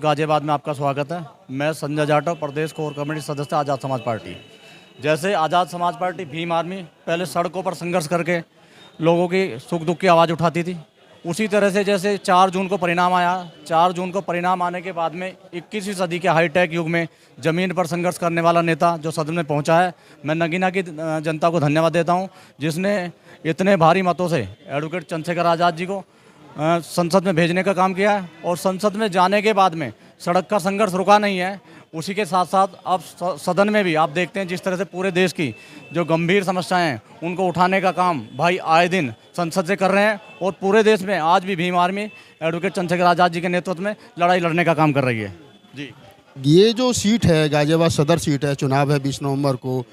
गाजियाबाद में आपका स्वागत है। मैं संजय जाटव, प्रदेश कोर कमेटी सदस्य आज़ाद समाज पार्टी। जैसे आज़ाद समाज पार्टी भीम आर्मी पहले सड़कों पर संघर्ष करके लोगों की सुख दुख की आवाज़ उठाती थी, उसी तरह से जैसे 4 जून को परिणाम आया, 4 जून को परिणाम आने के बाद में 21वीं सदी के हाईटेक युग में ज़मीन पर संघर्ष करने वाला नेता जो सदन में पहुंचा है, मैं नगीना की जनता को धन्यवाद देता हूं, जिसने इतने भारी मतों से एडवोकेट चंद्रशेखर आज़ाद जी को संसद में भेजने का काम किया है। और संसद में जाने के बाद में सड़क का संघर्ष रुका नहीं है, उसी के साथ साथ अब सदन में भी आप देखते हैं जिस तरह से पूरे देश की जो गंभीर समस्याएं हैं उनको उठाने का काम भाई आए दिन संसद से कर रहे हैं। और पूरे देश में आज भी भीम आर्मी एडवोकेट चंद्रशेखर आज़ाद जी के नेतृत्व में लड़ाई लड़ने का काम कर रही है। जी, ये जो सीट है गाजियाबाद सदर सीट है, चुनाव है 20 नवंबर को,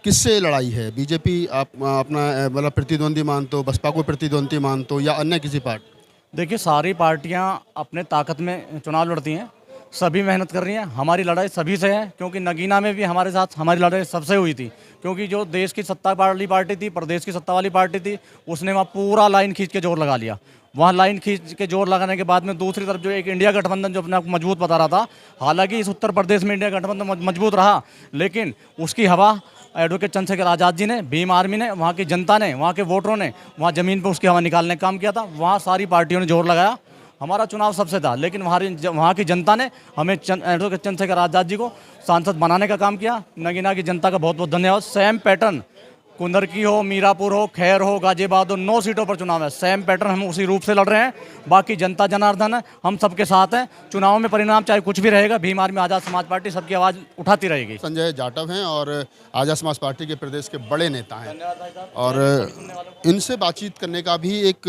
किससे लड़ाई है? बीजेपी आप अपना मतलब प्रतिद्वंदी मानते हो, बसपा को प्रतिद्वंदी मानते हो या अन्य किसी पार्टी? देखिए, सारी पार्टियां अपने ताकत में चुनाव लड़ती हैं, सभी मेहनत कर रही हैं। हमारी लड़ाई सभी से है, क्योंकि नगीना में भी हमारे साथ हमारी लड़ाई सबसे हुई थी, क्योंकि जो देश की सत्ता वाली पार्टी थी, प्रदेश की सत्ता वाली पार्टी थी, उसने वहाँ पूरा लाइन खींच के जोर लगा लिया। वहाँ लाइन खींच के जोर लगाने के बाद में दूसरी तरफ जो एक इंडिया गठबंधन जो अपने आप को मजबूत बता रहा था, हालांकि इस उत्तर प्रदेश में इंडिया गठबंधन मजबूत रहा, लेकिन उसकी हवा एडवोकेट चंद्रशेखर आज़ाद जी ने, भीम आर्मी ने, वहाँ की जनता ने, वहाँ के वोटरों ने वहाँ ज़मीन पर उसकी हवा निकालने का काम किया था। वहाँ सारी पार्टियों ने जोर लगाया। हमारा चुनाव सबसे था, लेकिन वहाँ की जनता ने हमें एडवोकेट चंद्रशेखर आज़ाद जी को सांसद बनाने का काम किया। नगीना की जनता का बहुत बहुत धन्यवाद। सेम पैटर्न कुंदरकी हो, मीरापुर हो, खैर हो, गाजियाबाद हो, 9 सीटों पर चुनाव है। सेम पैटर्न हम उसी रूप से लड़ रहे हैं। बाकी जनता जनार्दन है, हम सबके साथ हैं। चुनाव में परिणाम चाहे कुछ भी रहेगा, भीम आर्मी आज़ाद समाज पार्टी सबकी आवाज़ उठाती रहेगी। संजय जाटव हैं और आज़ाद समाज पार्टी के प्रदेश के बड़े नेता हैं, और इनसे बातचीत करने का भी एक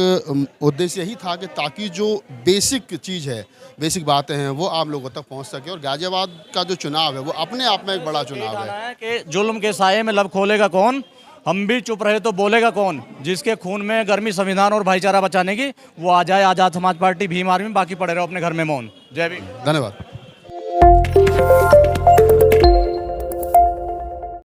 उद्देश्य यही था कि ताकि जो बेसिक चीज़ है, बेसिक बातें हैं, वो आप लोगों तक पहुँच सके। और गाजियाबाद का जो चुनाव है वो अपने आप में एक बड़ा चुनाव है कि जुल्म के साये में लब खोलेगा कौन, हम भी चुप रहे तो बोलेगा कौन। जिसके खून में गर्मी संविधान और भाईचारा बचाने की, वो आ जाए आज़ाद समाज पार्टी भीम आर्मी, बाकी पड़े रहो अपने घर में मौन। जय भीम। धन्यवाद।